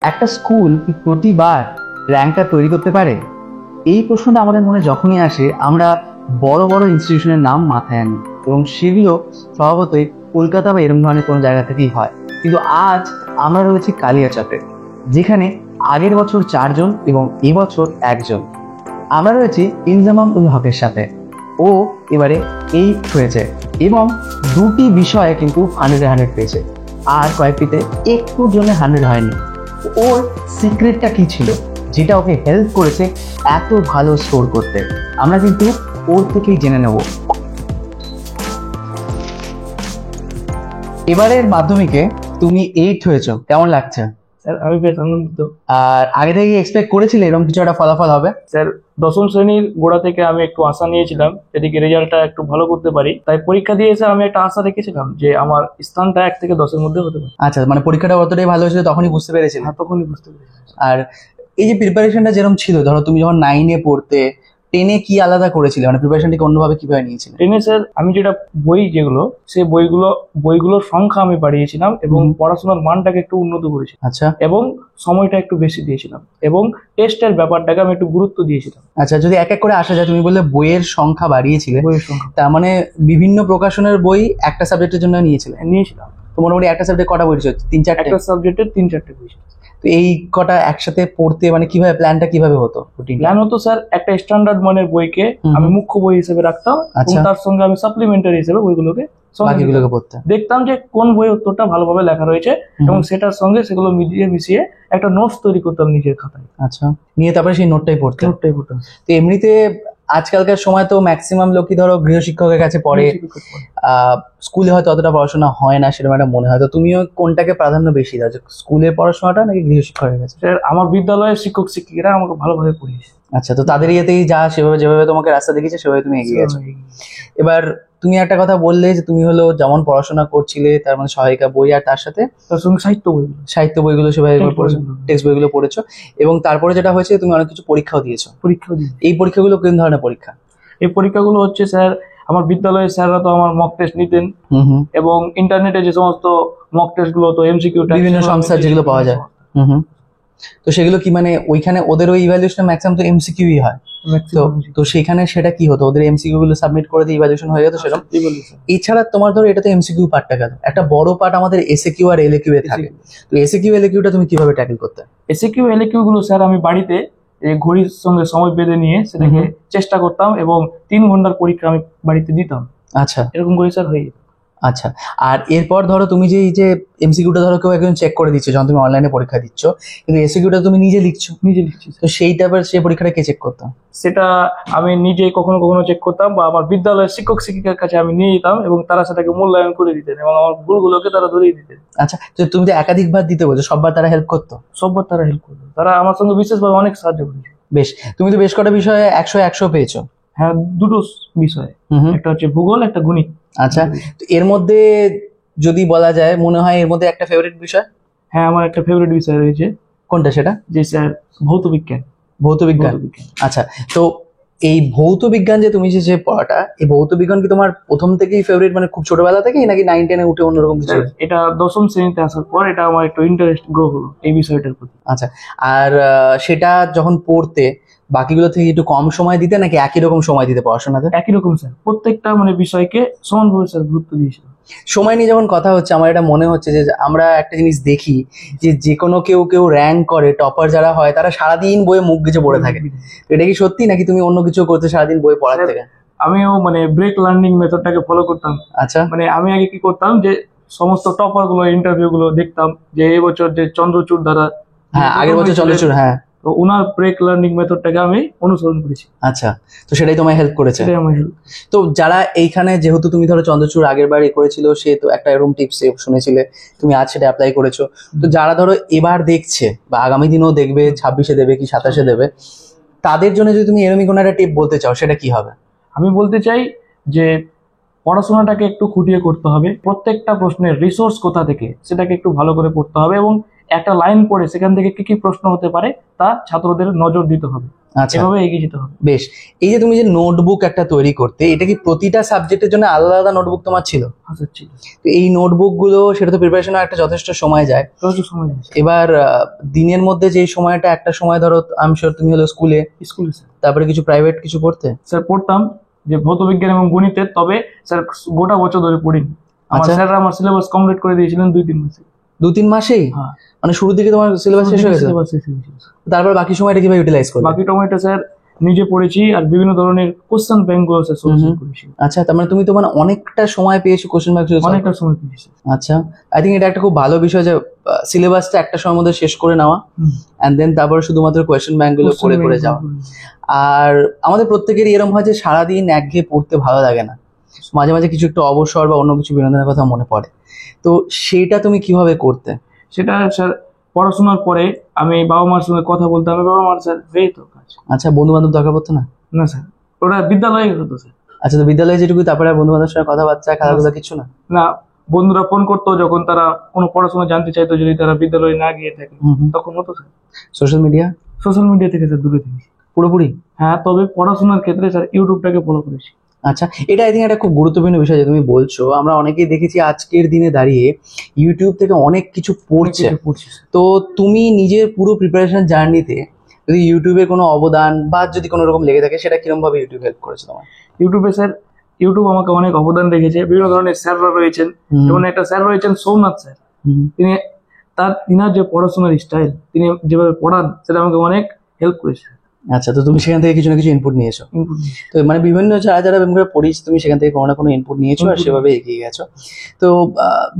একটা স্কুল কি প্রতিবার র্যাঙ্কটা তৈরি করতে পারে? এই প্রশ্নটা আমাদের মনে যখনই আসে আমরা বড় বড় ইনস্টিটিউশনের নাম মাথায় আনি এবং সেগুলো স্বভাবতই কলকাতা বা এরকম ধরনের কোনো জায়গা থেকেই হয়। কিন্তু আজ আমরা রয়েছি কালিয়াচকে, যেখানে আগের বছর 4 জন এবং এবছর 1 জন। আমরা রয়েছি ইনজামাম উল হকের সাথে। ও এবারে 8 হয়েছে এবং 2টি বিষয়ে কিন্তু 100 পেয়েছে, আর কয়েকটিতে একটুর জন্য 100 হয়নি। ওর সিক্রেটটা কি ছিল যেটা ওকে হেল্প করেছে এত ভালো স্কোর করতে, আমরা কিন্তু ওর থেকেই জেনে নেব। এবারের মাধ্যমিকে তুমি 8 হয়েছো, কেমন লাগছে? স্যার আমি বেশ আনন্দিত। আর আগে থেকে এক্সপেক্ট করেছিলে এরকম কিছু একটা ফলাফল হবে? স্যার দশম শ্রেণীর গোড়া থেকে আমি একটু আশা নিয়েছিলাম এদিকে রেজাল্টটা একটু ভালো করতে পারি, তাই পরীক্ষা দিয়ে এসে আমি একটা আশা রেখেছিলাম যে আমার স্থানটা 1 থেকে 10-এর মধ্যে হতে পারে। আচ্ছা, মানে পরীক্ষাটা অতটাই ভালো হয়েছিল তখনই বুঝতে পেরেছিলে? হ্যাঁ, তখনই বুঝতে পেরেছি। আর এই যে প্রিপারেশনটা যেরকম ছিল, ধরো তুমি যখন 9-এ পড়তে, 10-এ কি আলাদা করেছিলে, মানে প্রিপারেশনটাকে অন্যভাবে কিভাবে নিয়েছিলে? ট্রেনে স্যার আমি যেটা যেগুলো সেই বইগুলোর সংখ্যা আমি বাড়িয়েছিলাম এবং পড়াশোনার মানটাকে একটু উন্নত করেছি। আচ্ছা এবং সময়টা একটু বেশি দিয়েছিলাম এবং টেস্টের ব্যাপারটাকে আমি একটু গুরুত্ব দিয়েছিলাম। আচ্ছা, যদি এক এক করে আসা যায়, তুমি বললে বইয়ের সংখ্যা বাড়িয়েছিলে, বইয়ের সংখ্যা তার মানে বিভিন্ন প্রকাশনের বই একটা সাবজেক্টের জন্য নিয়েছিলাম। তো মোটামুটি একটা সাবজেক্টে কটা বই ছিল? 3-4টা? একটা সাবজেক্টের 3-4টে বই। তো এই কটা একসাথে পড়তে মানে কিভাবে প্ল্যানটা কিভাবে হতো? প্ল্যান হতো স্যার, একটা স্ট্যান্ডার্ড মানের বইকে আমি মুখ্য বই হিসেবে রাখতাম এবং তার সঙ্গে আমি সাপ্লিমেন্টারি হিসেবে বইগুলোকে বাকিগুলোকে পড়তে দেখতাম যে কোন বই উত্তরটা ভালোভাবে লেখা রয়েছে এবং সেটার সঙ্গে সেগুলো মিশিয়ে একটা নোটস তৈরি করতাম নিজের খাতায়। আচ্ছা, নিয়ে তারপরে সেই নোটটাই পড়তাম। তো এমনিতে আজকালকার সময় তো ম্যাক্সিমাম লোকই ধরো গৃহশিক্ষকের কাছে পড়ে, স্কুলে হয়তো অতটা পড়াশোনা হয় না সেরকম একটা মনে হয়। তো তুমিও কোনটাকে প্রাধান্য বেশি দাও, যে স্কুলের পড়াশোনাটা নাকি গৃহশিক্ষকের কাছে? স্যার আমার বিদ্যালয়ের শিক্ষক শিক্ষিকারা আমাকে ভালোভাবে পড়িয়েছে। আচ্ছা, তো তাদের ইয়েতেই যা যেভাবে তোমাকে রাস্তা দেখিয়েছে সেভাবে তুমি এগিয়ে গেছো। এবার তুমি একটা কথা বললে যে তুমি হলো যেমন পড়াশোনা করছিলে তার মানে সহায়িকা বই, আর তার সাথে তার সঙ্গে সাহিত্য বইগুলো সেভাবে পড়েছো, টেক্সট বইগুলো পড়েছো, এবং তারপরে যেটা হয়েছে তুমি অনেক কিছু পরীক্ষাও দিয়েছো। এই পরীক্ষাগুলো কোন ধরনের পরীক্ষা? এই পরীক্ষাগুলো হচ্ছে স্যার, আমার বিদ্যালয়ের স্যাররা তো আমার মক টেস্ট নিতেন এবং ইন্টারনেটে যে সমস্ত মক টেস্ট গুলো তো এমসিকিউ বিভিন্ন সংস্থার যেগুলো পাওয়া যায়, তো সেগুলো কি মানে ওইখানে ওদের ওই ইভ্যালুয়েশন ম্যাক্সিমাম তো এমসিকিউই হয়, তো সেখানে সেটা কি হতো, ওদের এমসিকিউ গুলো সাবমিট করে দিয়ে ইভ্যালুয়েশন হয়ে যেত সেরকম? এছাড়া তোমার ধরো এটা তো এমসিকিউ পার্টটা গেল, একটা বড় পার্ট আমাদের এসএকিউ আর এলএকিউ এ থাকে। তো এসএকিউ এলএকিউটা তুমি কিভাবে ট্যাকেল করতে? এসএকিউ এলএকিউ গুলো স্যার আমি বাড়িতে ঘড়ির সঙ্গে সময় বেঁধে নিয়ে সেটাকে চেষ্টা করতাম এবং 3 ঘন্টার পরীক্ষা আমি বাড়িতে দিতাম। আচ্ছা, এরকম করে স্যার হয়ে যেত। আচ্ছা, আর এরপর ধরো তুমি যে এই যে এমসিকিউটা ধরো কেউ একজন চেক করে দিচ্ছে যখন তুমি অনলাইনে পরীক্ষা দিচ্ছ, কিন্তু এসিকিউটা তুমি নিজে লিখছি, তো সেইটা আবার সেই পরীক্ষাটা কে চেক করতাম? সেটা আমি নিজে কখনো কখনো চেক করতাম বা আমার বিদ্যালয়ের শিক্ষক শিক্ষিকার কাছে আমি নিয়ে যেতাম এবং তারা সেটাকে মূল্যায়ন করে দিতেন এবং আমার ভুলগুলোকে তারা ধরিয়ে দিতেন। আচ্ছা, তো তুমি যে একাধিকবার দিতে বলছো, সববার তারা হেল্প করতো? সববার তারা হেল্প করতো, তারা আমার সঙ্গে বিশেষভাবে অনেক সাহায্য করেছে। বেশ, তুমি তো বেশ কটা বিষয়ে 100 পেয়েছো। হ্যাঁ, 2টো বিষয়ে, একটা হচ্ছে ভূগোল, একটা গণিত। আচ্ছা, তো এর মধ্যে যদি বলা যায় মনে হয় এর মধ্যে একটা ফেভারিট বিষয়? হ্যাঁ, আমার একটা ফেভারিট বিষয় রয়েছে। কোনটা সেটা? যে স্যার ভৌতবিজ্ঞান। আচ্ছা, তো এই ভৌত বিজ্ঞান যে তুমি যে পড়াটা, এই ভৌত বিজ্ঞান কি তোমার প্রথম থেকেই ফেভারিট, মানে খুব ছোটবেলা থেকেই, নাকি 9-10-এ উঠে অন্যরকম কিছু? এটা দশম শ্রেণীতে আসার পর এটা আমার একটু ইন্টারেস্ট গ্রো হলো এই বিষয়টার প্রতি। আচ্ছা, আর সেটা যখন পড়তে বাকিগুলো থেকে একটু কম সময় দিতে নাকি একই রকম সময় দিতে পড়াশোনাতে? একই রকম স্যার, প্রত্যেকটা মানে বিষয়কে সমানভাবে স্যার গুরুত্ব দিয়েছিল। সময় নিয়ে যখন কথা হচ্ছে, আমার এটা মনে হচ্ছে যে আমরা একটা জিনিস দেখি যে কোনো কেউ র্যাঙ্ক করে, টপার যারা হয় তারা সারাদিন বইয়ে মুখ গুজে পড়ে থাকে। এটা কি সত্যি নাকি তুমি অন্য কিছু করতে সারাদিন বই পড়ার থেকে? আমিও মানে ব্রেক লার্নিং মেথডটাকে ফলো করতাম। আচ্ছা, মানে আমি আগে কি করতাম যে সমস্ত টপার গুলো ইন্টারভিউ গুলো দেখতাম, যে এবছর যে চন্দ্রচূড় দ্বারা, হ্যাঁ আগের বছর চন্দ্রচূড়, হ্যাঁ, তো ওনার ব্রেক লার্নিং মেথডটাকে আমি অনুসরণ করেছি। আচ্ছা, তো সেটাই তোমায় হেল্প করেছে? সেটাই আমার হেল্প। তো যারা এইখানে, যেহেতু তুমি ধরো চন্দ্রচূড় আগের বার করেছিল, সে তো একটা এরকম টিপস শুনেছিলে, তুমি আজ সেটা অ্যাপ্লাই করেছো, তো যারা ধরো এবার দেখছে বা আগামী দিনেও দেখবে, 26-এ দেবে কি 27-এ দেবে, তাদের জন্য যদি তুমি এরকমই কোনো একটা টিপ বলতে চাও সেটা কি হবে? আমি বলতে চাই যে পড়াশোনাটাকে একটু খুঁটিয়ে করতে হবে, প্রত্যেকটা প্রশ্নের রিসোর্স কোথা থেকে সেটাকে একটু ভালো করে পড়তে হবে এবং একটা লাইন পড়ে সেখান থেকে কি কি প্রশ্ন হতে পারে তা ছাত্রদের নজর দিতে হবে। আচ্ছা, এভাবে এগিয়ে যেতে হবে। বেশ। এই যে তুমি যে নোটবুক একটা তৈরি করতে, এটা কি প্রতিটা সাবজেক্টের জন্য আলাদা আলাদা নোটবুক তোমার ছিল? আচ্ছা, ঠিক আছে। তো এই নোটবুক গুলো, সেটা তো প্রিপারেশনে একটা যথেষ্ট সময় যায়। প্রচুর সময় নিয়েছে। এবার দিনের মধ্যে যে সময়টা, একটা সময় ধরো আমি শিওর তুমি হলো স্কুলে, স্যার, তারপরে কিছু প্রাইভেট কিছু পড়তে। স্যার পড়তাম যে ভৌত বিজ্ঞান এবং গণিতের, তবে স্যার গোটা বছর ধরে পড়িনি। আমার আচ্ছা। স্যাররা আমার সিলেবাস কমপ্লিট করে দিয়েছিলেন 2-3 মাসে। 2-3 মাসেই? হ্যাঁ, মানে শুরুর দিকে তোমার সিলেবাস শেষ হয়ে গেছে, সিলেবাস শেষ হয়ে গেছে। তারপর বাকি সময়টা কিভাবে ইউটিলাইজ করবে? বাকি সময়টা স্যার নিজে পড়েছি আর বিভিন্ন ধরনের কোশ্চেন ব্যাংক গুলো স্যার সলিউশন করেছি। আচ্ছা, তার মানে তুমি তো মানে অনেকটা সময় পেয়েছো কোশ্চেন ব্যাংক। অনেকটা সময় পেয়েছি। আচ্ছা, আই থিঙ্ক এটা একটা খুব ভালো বিষয় যে সিলেবাসটা একটা সময়ের মধ্যে শেষ করে নেওয়া, এন্ড দেন তারপর শুধুমাত্র কোয়েশ্চেন ব্যাংক গুলো করে করে যাওয়া। আর আমাদের প্রত্যেকেরই এরকম হয় যে সারাদিন একঘেয়ে পড়তে ভালো লাগে না, মাঝে মাঝে কিছু একটু অবসর বা অন্য কিছু বিনোদনের কথা মনে পড়ে। তো সেটা তুমি কিভাবে করতে? সেটা স্যার পড়াশোনার পরে আমি বাবা মার সঙ্গে কথা বলতাম, আমি বাবা মার স্যার হয়ে তো কাজ। আচ্ছা, বন্ধু বান্ধব দরকার পড়তো না? না স্যার, ওটা বিদ্যালয়ে হতো স্যার। আচ্ছা, তো বিদ্যালয়ে যেটুকু, তারপরে বন্ধু বান্ধবের সঙ্গে কথাবার্তা, খেলাধুলা কিছু না? না, বন্ধুরা ফোন করতো যখন তারা কোনো পড়াশোনা জানতে চাইতো, যদি তারা বিদ্যালয়ে না গিয়ে থাকে তখন হতো sir. Social media? Social media থেকে স্যার দূরে থেকেছি পুরোপুরি? হ্যাঁ, তবে পড়াশোনার ক্ষেত্রে স্যার ইউটিউবটাকে ফলো করেছি। আচ্ছা, এটা আই থিঙ্ক একটা খুব গুরুত্বপূর্ণ বিষয় যে তুমি বলছো। আমরা অনেকেই দেখেছি আজকের দিনে দাঁড়িয়ে ইউটিউব থেকে অনেক কিছু পড়ছে। তো তুমি নিজের পুরো প্রিপারেশন জার্নিতে যদি ইউটিউবে কোনো অবদান বা যদি কোনো রকম লেগে থাকে, সেটা কিরকম ভাবে ইউটিউব হেল্প করেছে তোমার? ইউটিউবে স্যার, ইউটিউব আমাকে অনেক অবদান রেখেছে। বিভিন্ন ধরনের স্যাররা রয়েছেন, যেমন একটা স্যার রয়েছেন সোমনাথ স্যার। তিনি তিনার যে পড়াশোনার স্টাইল, তিনি যেভাবে পড়ান, সেটা আমাকে অনেক হেল্প করেছে। আচ্ছা, তো তুমি সেখান থেকে কিছু না কিছু ইনপুট নিয়েছো? তো মানে বিভিন্ন যারা যারা এরকম করে পড়িস, তুমি সেখান থেকে কোনো না কোনো ইনপুট নিয়েছো আর সেভাবে এগিয়ে গেছো। তো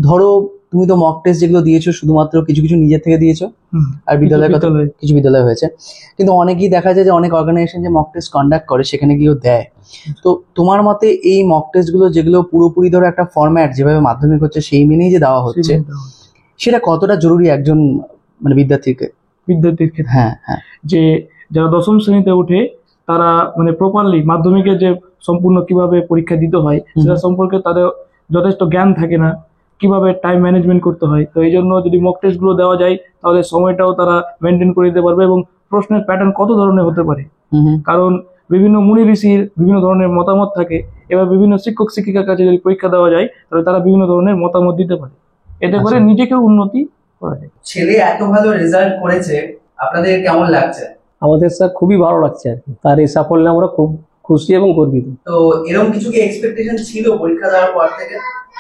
ধরো তুমি তো মক টেস্ট যেগুলো দিয়েছো শুধুমাত্র কিছু কিছু নিজের থেকে দিয়েছো, আর বিদ্যালয়ের কথা কিছু বিদ্যালয় হয়েছে, কিন্তু অনেকেই দেখা যায় যে অনেক অর্গানাইজেশন যে মক টেস্ট কন্ডাক্ট করে সেখানে গিয়েও দেয়। তো তোমার মতে এই মক টেস্ট গুলো যেগুলো পুরোপুরি ধরো একটা ফরম্যাট যেভাবে মাধ্যমিক হচ্ছে সেই মেনেই যে দেওয়া হচ্ছে, সেটা কতটা জরুরি একজন মানে বিদ্যার্থীর ক্ষেত্রে? হ্যাঁ হ্যাঁ, যে যারা 10ম শ্রেণীতে ওঠে তারা মানে প্রপারলি মাধ্যমিকের যে সম্পূর্ণ কিভাবে পরীক্ষা দিতে হয় সেটা সম্পর্কে তাদের যথেষ্ট জ্ঞান থাকে না, কিভাবে টাইম ম্যানেজমেন্ট করতে হয়। তো এই জন্য যদি মক টেস্ট গুলো দেওয়া যায় তাহলে সময়টাও তারা মেনটেন করে দিতে পারবে, এবং প্রশ্নের প্যাটার্ন কত ধরনের হতে পারে, কারণ বিভিন্ন মুনি ঋষির বিভিন্ন ধরনের মতামত থাকে। এবার বিভিন্ন শিক্ষক শিক্ষিকার কাছে যদি পরীক্ষা দেওয়া যায় তাহলে তারা বিভিন্ন ধরনের মতামত দিতে পারে, এতে করে নিজেকেও উন্নতি করা যায়। ছেলে এত ভালো রেজাল্ট করেছে, আপনাদের কেমন লাগছে? আমাদের স্যার খুবই ভালো লাগছে আর কি, তার এই সাফল্যে আমরা খুব খুশি এবং গর্বিত। তো এরকম কিছু কি এক্সপেকটেশন ছিল পরীক্ষা দেওয়ার পর থেকে?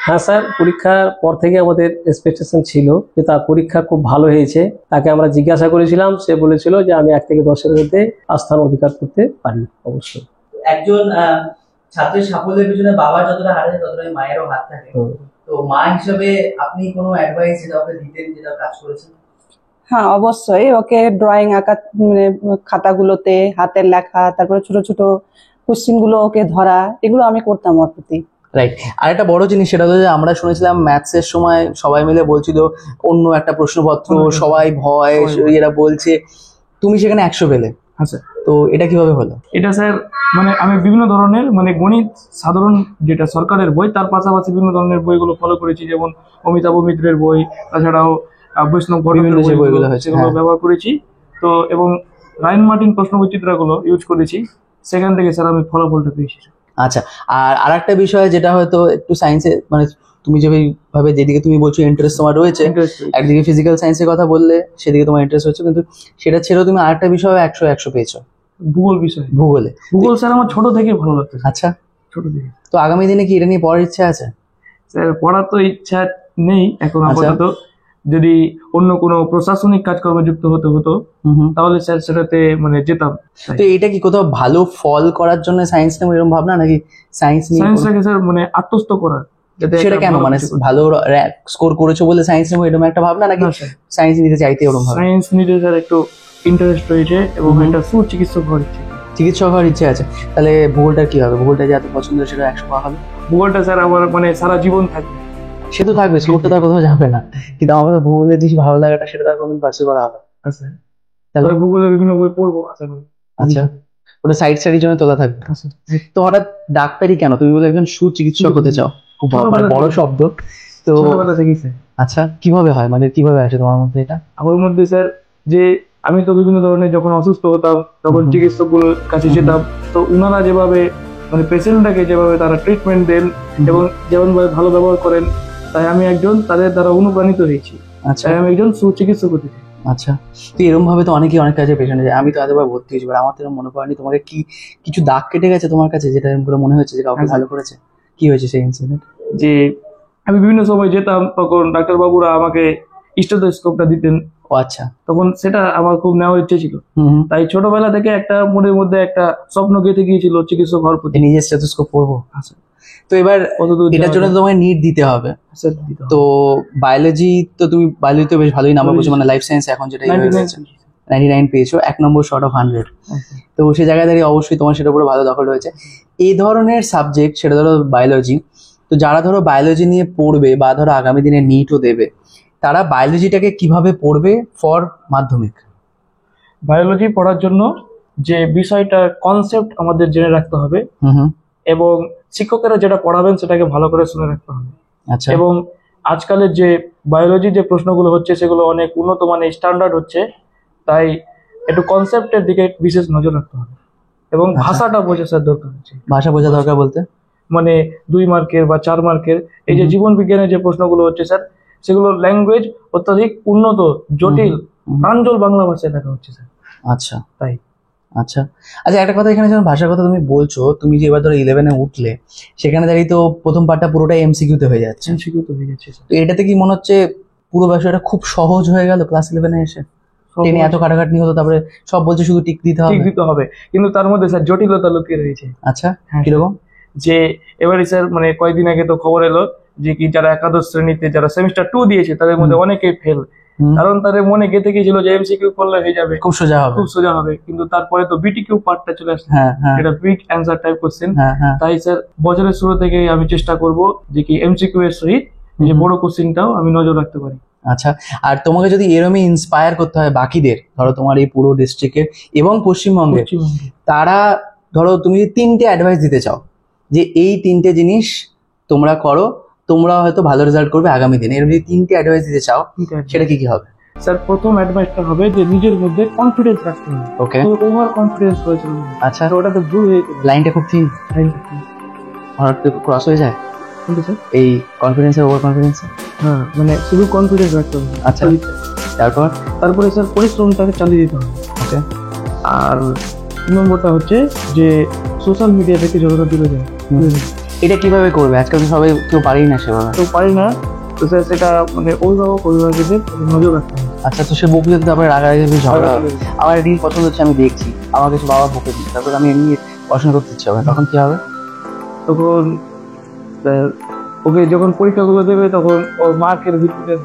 হ্যাঁ স্যার, পরীক্ষার পর থেকে আমাদের এক্সপেকটেশন ছিল যে তার পরীক্ষা খুব ভালো হয়েছে। তাকে আমরা জিজ্ঞাসা করেছিলাম, সে বলেছিল যে আমি 1 থেকে 10-এর মধ্যে স্থান অধিকার করতে পারি। অবশ্যই একজন ছাত্রের সাফল্যের পিছনে বাবার যতটা হাত আছে ততটাই মায়েরও হাত থাকে। তো মা হিসেবে আপনি কোনো অ্যাডভাইস যেটা ওকে দিতেন, যেটা কাজ করেছেন? হ্যাঁ, অবশ্যই ওকে ড্রয়িং আঁকা, মানে খাতাগুলোতে হাতের লেখা, তারপরে ছোট ছোট কোশ্চিন গুলো ওকে ধরা, এগুলো আমি করতাম ওর প্রতি। রাইট। আর একটা বড় জিনিস সেটা হলো যে আমরা শুনেছিলাম ম্যাথসের সময় সবাই মিলে বলছিল অন্য একটা প্রশ্নপত্র, সবাই ভয় এরা বলছে, তুমি সেখানে 100 পেলে। আচ্ছা, তো এটা কিভাবে হলো? এটা স্যার মানে আমি বিভিন্ন ধরনের মানে গণিত সাধারণ যেটা সরকারের বই, তার পাশাপাশি বিভিন্ন ধরনের বইগুলো ফলো করেছি, যেমন অমিতাভ মিত্রের বই, তাছাড়াও বৈষ্ণব ভট্টাচার্যের যে বইগুলো সেগুলো ব্যবহার করেছি। তো এবং রায়ন মার্টিন প্রশ্নবিচিত্রাগুলো ইউজ করেছি, সেখান থেকে স্যার আমি ফলাফলটা পেয়েছি। আচ্ছা, আর আরেকটা বিষয় যেটা হয়তো একটু সায়েন্সে, মানে তুমি যেভাবে যেদিকে তুমি বলছো ইন্টারেস্ট তোমার রয়েছে, একদিকে ফিজিক্যাল সায়েন্সের কথা বললে সেদিকে তোমার ইন্টারেস্ট হচ্ছে, কিন্তু সেটা ছেড়েও তুমি আরেকটা বিষয়ে 100 পেয়েছো, ভূগোল বিষয়। ভূগোল স্যার আমার ছোট থেকে ভালো লাগতো। আচ্ছা, ছোট থেকে। তো আগামী দিনে কি এটা নিয়ে পড়ার ইচ্ছা আছে? স্যার পড়ার তো ইচ্ছা নেই এখন আপাতত। যদি অন্য কোনো প্রশাসনিক কাজকর্মে যুক্ত হতো তাহলে স্যার সেটাতে মানে যেতাম। তো এটা কি কোথাও ভালো ফল করার জন্য সায়েন্স নেব এরকম ভাবনা, নাকি সায়েন্সটাকে স্যার মানে আত্মস্থ করার? সেটা কেন, মানে ভালো স্কোর করেছো বলে সায়েন্স নেবো এরকম একটা ভাবনা, নাকি সায়েন্স নিতে চাইতে ওরকম ভাবে? সায়েন্স নিতে স্যার একটু ইন্টারেস্ট রয়েছে এবং একটা সুচিকিৎসক হওয়ার ইচ্ছে। চিকিৎসক হওয়ার ইচ্ছে আছে, তাহলে ভূগোলটা কি হবে? ভূগোলটা যে এত পছন্দ সেটা 100 পাওয়া হবে? ভূগোলটা স্যার আমার মানে সারা জীবন থাকবে। সে তো থাকবে, স্কোরটা তার কোথাও যাবে না, কিন্তু আমাদের ভূগোলের যে ভালো লাগাটা সেটা তার কোনদিন পার্সু করা হবে। আচ্ছা, তাহলে ভূগোলের বিভিন্ন বই পড়বো। আচ্ছা, ওটা সাইড স্টাডির জন্য তোলা থাকবে। তো হঠাৎ ডাক্তারি কেন? তুমি বলে একজন সুচিকিৎসক হতে চাও, খুব বড় শব্দ তো। আচ্ছা, কিভাবে হয়, মানে কিভাবে আসে তোমার মধ্যে এটা? আমার মধ্যে স্যার যে আমি তো বিভিন্ন ধরনের যখন অসুস্থ হতাম তখন চিকিৎসকগুলোর কাছে যেতাম, তো উনারা যেভাবে মানে পেশেন্টটাকে যেভাবে তারা ট্রিটমেন্ট দেন এবং যেমনভাবে ভালো ব্যবহার করেন, তাই আমি একজন তাদের দ্বারা অনুপ্রাণিত হয়েছি, আচ্ছা তাই আমি একজন সুচিকিৎসক হতে চাই। আচ্ছা, তো এরকম ভাবে তো অনেকেই অনেক কাজে পেশেন্ট যায়। আমি তো এতবার ভর্তি হয়েছি, but আমার তো এরকম মনে পড়েনি। তোমাকে কি কিছু দাগ কেটে গেছে তোমার কাছে, যেটা এরকম করে মনে হচ্ছে যে কাউকে হ্যাঁ, ভালো করেছে? কি হয়েছে সেই ইনসিডেন্ট? যে আমি বিভিন্ন সময় যেতাম, তখন ডাক্তারবাবুরা আমাকে স্টেথোস্কোপটা দিতেন, ও আচ্ছা। তখন সেটা আমার খুব নেওয়ার ইচ্ছে ছিল। হুম, তাই ছোটবেলা থেকে একটা মনের মধ্যে একটা স্বপ্ন গেঁথে গিয়েছিল চিকিৎসক হওয়ার প্রতি। নিজের স্টেথোস্কোপ পরবো। আচ্ছা, তো এবার কতদূর এটার জন্য তো তোমাকে নিট দিতে হবে। তো বায়োলজি তো তুমি বায়োলজি তো বেশ ভালোই নাম্বার পেয়েছো, মানে লাইফ সায়েন্স এখন যেটা ইয়ে হয়ে গেছে 99 পেয়েছো, 1 নম্বর শর্ট অফ 100। তো সেই জায়গায় দাঁড়িয়ে অবশ্যই তোমার সেটার উপরে ভালো দখল রয়েছে। এই ধরনের সাবজেক্ট, সেটা ধরো বায়োলজি, তো যারা ধরো বায়োলজি নিয়ে পড়বে বা ধরো আগামী দিনে নিটও দেবে, তারা বায়োলজিটাকে কিভাবে পড়বে ফর মাধ্যমিক? বায়োলজি পড়ার জন্য যে বিষয়টা কনসেপ্ট আমাদের জেনে রাখতে হবে, হুম, এবং শিক্ষকেরা যেটা পড়াবেন সেটাকে ভালো করে শুনে রাখতে হবে। আচ্ছা। এবং আজকালের যে বায়োলজি যে প্রশ্নগুলো হচ্ছে সেগুলো অনেক উন্নত মানের স্ট্যান্ডার্ড হচ্ছে, তাই একটু কনসেপ্টের দিকে বিশেষ নজর রাখতে হবে এবং আচ্ছা। ভাষাটা বোঝার দরকার আছে। ভাষা বোঝা দরকার বলতে? মানে 2 মার্কের বা 4 মার্কের এই যে জীবন বিজ্ঞানের যে প্রশ্নগুলো হচ্ছে স্যার, সেগুলো ল্যাঙ্গুয়েজ অত্যাধিক উন্নত, জটিল, প্রাঞ্জল বাংলা ভাষায় লেখা হচ্ছে স্যার। আচ্ছা তাই আচ্ছা আচ্ছা, একটা কথা এখানে যখন ভাষার কথা তুমি বলছো, তুমি যে এবার ধরো 11-এ উঠলে, সেখানে দাঁড়িয়ে তো প্রথম পার্টটা পুরোটাই এমসিকিউ তে হয়ে যাচ্ছে। এমসিকিউ তো হয়ে যাচ্ছে স্যার। তো এটাতে কি মনে হচ্ছে পুরো বিষয়টা খুব সহজ হয়ে গেল ক্লাস 11-এ এসে? টেনে এত কাটাকাটি হতো, তারপরে সব বলছে শুধু টিক দিতে ঠিক হবে। দিতে হবে, কিন্তু তার মধ্যে স্যার জটিলতা লুকিয়ে রয়েছে। আচ্ছা, হ্যাঁ, কিরকম? যে এবারে স্যার মানে কয়েকদিন আগে তো খবর এলো যে কি যারা একাদশ শ্রেণীতে যারা সেমিস্টার 2 দিয়েছে তাদের মধ্যে অনেকেই ফেল, হুম, কারণ তাদের মনে গেঁথে গিয়েছিল যে এমসিকিউ করলে হয়ে যাবে, খুব সোজা হবে। খুব সোজা হবে, কিন্তু তারপরে তো বিটিকিউ পার্টটা চলে আসছে, হ্যাঁ হ্যাঁ এটা বিগ অ্যান্সার টাইপ কোশ্চেন। হ্যাঁ হ্যাঁ। তাই স্যার বছরের শুরু থেকে আমি চেষ্টা করব যে কি এমসিকিউ এর সহিত এই যে বড় কোশ্চেনটাও আমি নজর রাখতে পারি। আচ্ছা, আর তোমাকে যদি এরমই ইন্সপায়ার করতে হয় বাকিদের, ধরো তোমার এই পুরো ডিস্ট্রিক্টের এবং পশ্চিমবঙ্গের, তারা ধরো তুমি 3টে অ্যাডভাইস দিতে চাও যে এই 3টে জিনিস তোমরা করো, তোমরা হয়তো ভালো রেজাল্ট করবে আগামী দিনে, এরকম যদি 3টে অ্যাডভাইস দিতে চাও, সেটা কি কি হবে? স্যার প্রথম অ্যাডভাইসটা হবে যে নিজের মধ্যে কনফিডেন্স রাখতে হবে। ওকে, তো ওভার কনফিডেন্স হয়েছিল, আচ্ছা, তো ওটা তো ভুল হয়ে গেল। লাইনটা খুব থিন, হঠাৎ ক্রস হয়ে যায় কিন্তু স্যার এই কনফিডেন্সের ওভার কনফিডেন্সে। হ্যাঁ, মানে শুধু কনফিডেন্স রাখতে হবে। আচ্ছা, তারপর? তারপরে স্যার পরিশ্রমটাকে চালিয়ে দিতে হবে। ওকে, আর 2 নম্বরটা হচ্ছে যে সোশ্যাল মিডিয়া থেকে যতটা দূরে যায়। এটা কিভাবে করবে? আজকাল তো সবাই কেউ পারেই না সেভাবে। তো পারি না, তো স্যার সেটা মানে অভিভাবকদের নজর রাখতে হবে। আচ্ছা, তো সে বকুদের তারপরে রাগারাগি ঝগড়া হবে। আমার রিল পছন্দ হচ্ছে, আমি দেখছি, আমার কিছু বাবা বকে দিচ্ছে, তারপর আমি এমনি পড়াশোনা করতে ইচ্ছে হবে, তখন কি হবে? তখন স্যার ওকে যখন পরীক্ষাগুলো দেবে তখন ওর মার্কের ভিত্তিতে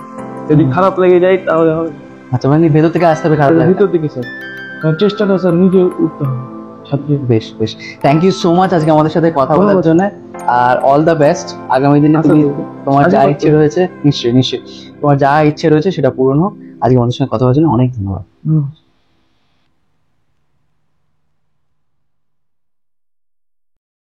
যদি খারাপ লেগে যায় তাহলে হবে। আচ্ছা, মানে ভেতর থেকে আসতে হবে খারাপ লাগে। ভিতর থেকে স্যার চেষ্টাটা স্যার নিজে উঠতে হবে। বেশ বেশ, থ্যাংক ইউ সো মাচ আজকে আমাদের সাথে কথা বলার জন্য, আর অল দ্য বেস্ট আগামী দিনে। তুমি তোমার যা ইচ্ছে রয়েছে, নিশ্চয়ই নিশ্চয়ই তোমার যা ইচ্ছে রয়েছে সেটা পূরণ হোক। আজকে আমাদের সঙ্গে কথা বলার জন্য অনেক ধন্যবাদ।